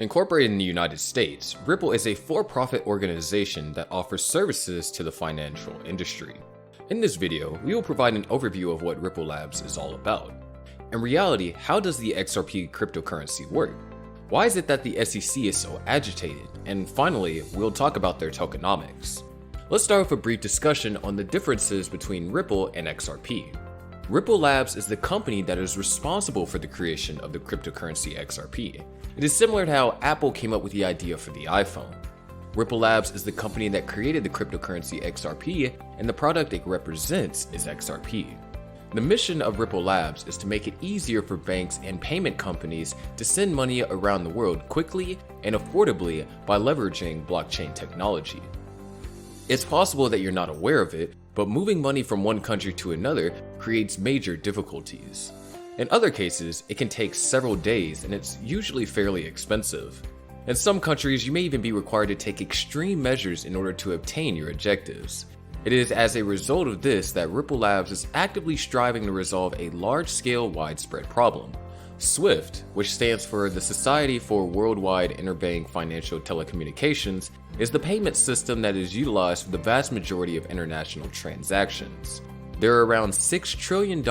Incorporated in the United States, Ripple is a for-profit organization that offers services to the financial industry. In this video, we will provide an overview of what Ripple Labs is all about. In reality, how does the XRP cryptocurrency work? Why is it that the SEC is so agitated? And finally, we'll talk about their tokenomics. Let's start with a brief discussion on the differences between Ripple and XRP. Ripple Labs is the company that is responsible for the creation of the cryptocurrency XRP. It is similar to how Apple came up with the idea for the iPhone. Ripple Labs is the company that created the cryptocurrency XRP, and the product it represents is XRP. The mission of Ripple Labs is to make it easier for banks and payment companies to send money around the world quickly and affordably by leveraging blockchain technology. It's possible that you're not aware of it, but moving money from one country to another creates major difficulties. In other cases, it can take several days and it's usually fairly expensive. In some countries, you may even be required to take extreme measures in order to obtain your objectives. It is as a result of this that Ripple Labs is actively striving to resolve a large-scale, widespread problem. SWIFT, which stands for the Society for Worldwide Interbank Financial Telecommunications, is the payment system that is utilized for the vast majority of international transactions. There are around $6 trillion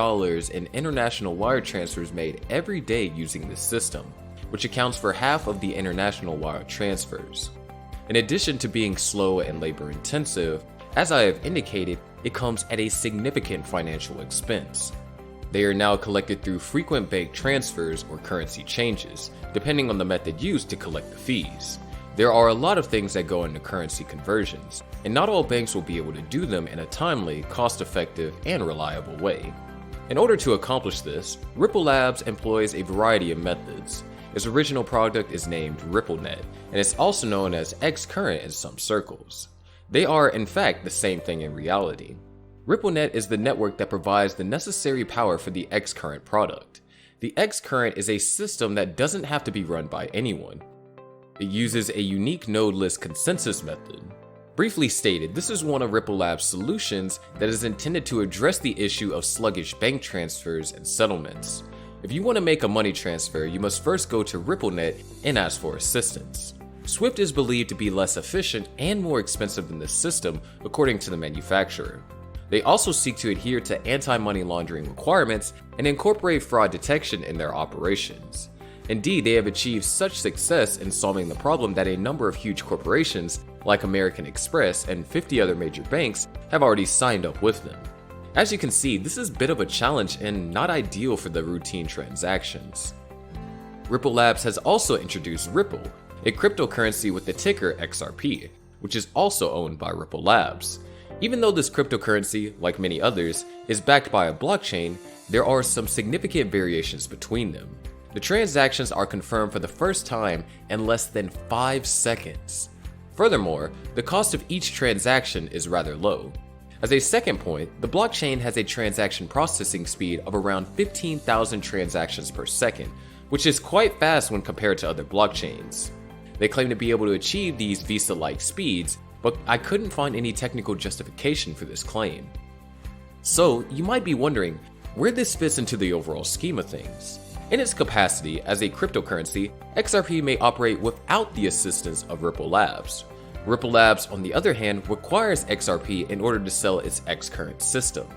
in international wire transfers made every day using this system, which accounts for half of the international wire transfers. In addition to being slow and labor-intensive, as I have indicated, it comes at a significant financial expense. They are now collected through frequent bank transfers or currency changes, depending on the method used to collect the fees. There are a lot of things that go into currency conversions, and not all banks will be able to do them in a timely, cost-effective, and reliable way. In order to accomplish this, Ripple Labs employs a variety of methods. Its original product is named RippleNet, and it's also known as XCurrent in some circles. They are, in fact, the same thing in reality. RippleNet is the network that provides the necessary power for the XCurrent product. The XCurrent is a system that doesn't have to be run by anyone. It uses a unique nodeless consensus method. Briefly stated, this is one of Ripple Labs' solutions that is intended to address the issue of sluggish bank transfers and settlements. If you want to make a money transfer, you must first go to RippleNet and ask for assistance. SWIFT is believed to be less efficient and more expensive than this system, according to the manufacturer. They also seek to adhere to anti-money laundering requirements and incorporate fraud detection in their operations. Indeed, they have achieved such success in solving the problem that a number of huge corporations, like American Express and 50 other major banks, have already signed up with them. As you can see, this is a bit of a challenge and not ideal for the routine transactions. Ripple Labs has also introduced Ripple, a cryptocurrency with the ticker XRP, which is also owned by Ripple Labs. Even though this cryptocurrency, like many others, is backed by a blockchain, there are some significant variations between them. The transactions are confirmed for the first time in less than 5 seconds. Furthermore, the cost of each transaction is rather low. As a second point, the blockchain has a transaction processing speed of around 15,000 transactions per second, which is quite fast when compared to other blockchains. They claim to be able to achieve these Visa-like speeds, but I couldn't find any technical justification for this claim. So, you might be wondering where this fits into the overall scheme of things. In its capacity as a cryptocurrency, XRP may operate without the assistance of Ripple Labs. Ripple Labs, on the other hand, requires XRP in order to sell its XCurrent system.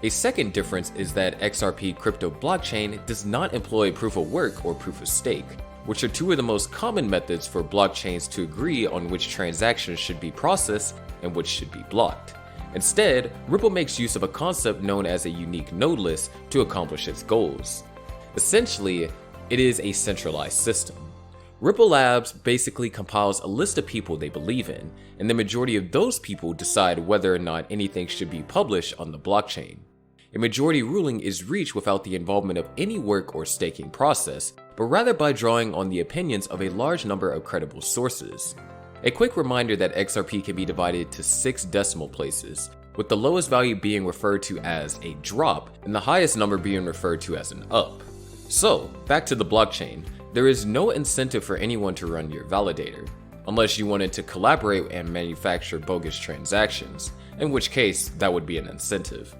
A second difference is that XRP crypto blockchain does not employ proof of work or proof of stake, which are two of the most common methods for blockchains to agree on which transactions should be processed and which should be blocked. Instead, Ripple makes use of a concept known as a unique nodeless to accomplish its goals. Essentially, it is a centralized system. Ripple Labs basically compiles a list of people they believe in, and the majority of those people decide whether or not anything should be published on the blockchain. A majority ruling is reached without the involvement of any work or staking process, but rather by drawing on the opinions of a large number of credible sources. A quick reminder that XRP can be divided to 6 decimal places, with the lowest value being referred to as a drop and the highest number being referred to as an up. So, back to the blockchain, there is no incentive for anyone to run your validator, unless you wanted to collaborate and manufacture bogus transactions, in which case that would be an incentive.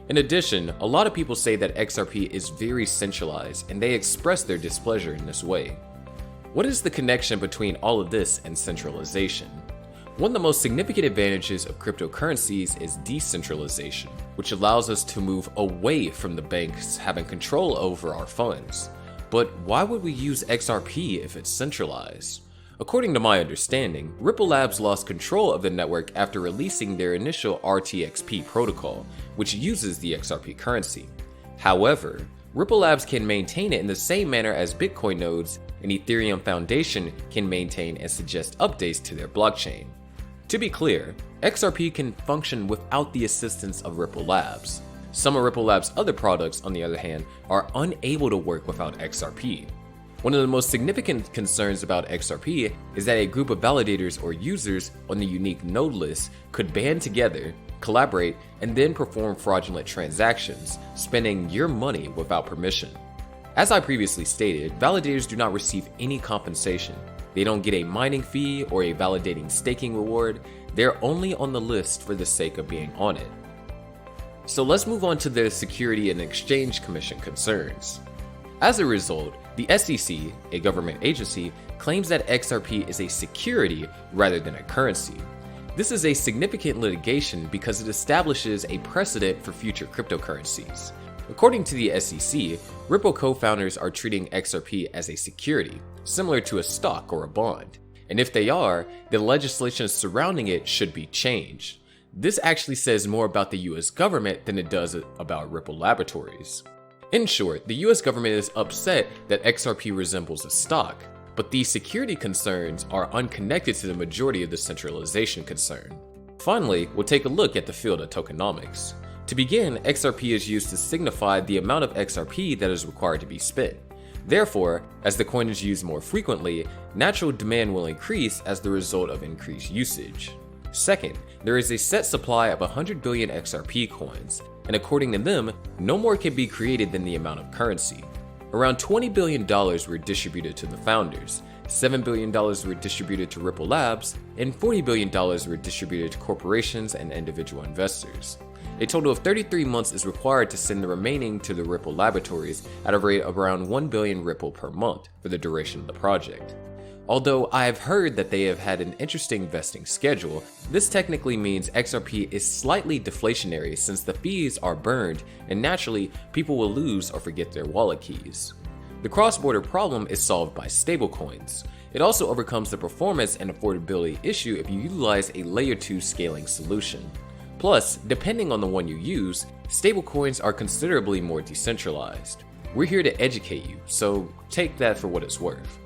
In addition, a lot of people say that XRP is very centralized and they express their displeasure in this way. What is the connection between all of this and centralization? One of the most significant advantages of cryptocurrencies is decentralization, which allows us to move away from the banks having control over our funds. But why would we use XRP if it's centralized? According to my understanding, Ripple Labs lost control of the network after releasing their initial RTXP protocol, which uses the XRP currency. However, Ripple Labs can maintain it in the same manner as Bitcoin nodes and Ethereum Foundation can maintain and suggest updates to their blockchain. To be clear, XRP can function without the assistance of Ripple Labs. Some of Ripple Labs' other products, on the other hand, are unable to work without XRP. One of the most significant concerns about XRP is that a group of validators or users on the unique node list could band together, collaborate, and then perform fraudulent transactions, spending your money without permission. As I previously stated, validators do not receive any compensation. They don't get a mining fee or a validating staking reward. They're only on the list for the sake of being on it. So let's move on to the Security and Exchange Commission concerns. As a result, the SEC, a government agency, claims that XRP is a security rather than a currency. This is a significant litigation because it establishes a precedent for future cryptocurrencies. According to the SEC, Ripple co-founders are treating XRP as a security, similar to a stock or a bond. And if they are, the legislation surrounding it should be changed. This actually says more about the US government than it does about Ripple Laboratories. In short, the US government is upset that XRP resembles a stock, but these security concerns are unconnected to the majority of the centralization concern. Finally, we'll take a look at the field of tokenomics. To begin, XRP is used to signify the amount of XRP that is required to be spent. Therefore, as the coin is used more frequently, natural demand will increase as the result of increased usage. Second, there is a set supply of 100 billion XRP coins, and according to them, no more can be created than the amount of currency. Around $20 billion were distributed to the founders, $7 billion were distributed to Ripple Labs, and $40 billion were distributed to corporations and individual investors. A total of 33 months is required to send the remaining to the Ripple Laboratories at a rate of around 1 billion Ripple per month for the duration of the project. Although I have heard that they have had an interesting vesting schedule, this technically means XRP is slightly deflationary since the fees are burned and naturally people will lose or forget their wallet keys. The cross-border problem is solved by stablecoins. It also overcomes the performance and affordability issue if you utilize a layer 2 scaling solution. Plus, depending on the one you use, stablecoins are considerably more decentralized. We're here to educate you, so take that for what it's worth.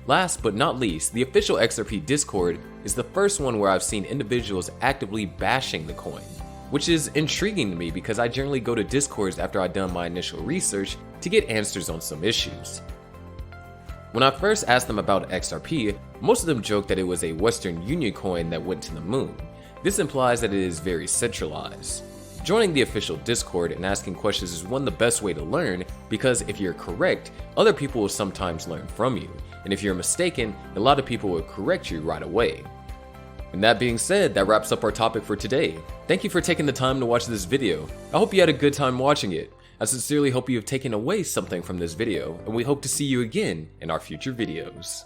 Last but not least, the official XRP Discord is the first one where I've seen individuals actively bashing the coin, which is intriguing to me because I generally go to Discords after I've done my initial research to get answers on some issues. When I first asked them about XRP, most of them joked that it was a Western Union coin that went to the moon. This implies that it is very centralized. Joining the official Discord and asking questions is one of the best way to learn because if you're correct, other people will sometimes learn from you, and if you're mistaken, a lot of people will correct you right away. And that being said, that wraps up our topic for today. Thank you for taking the time to watch this video. I hope you had a good time watching it. I sincerely hope you have taken away something from this video, and we hope to see you again in our future videos.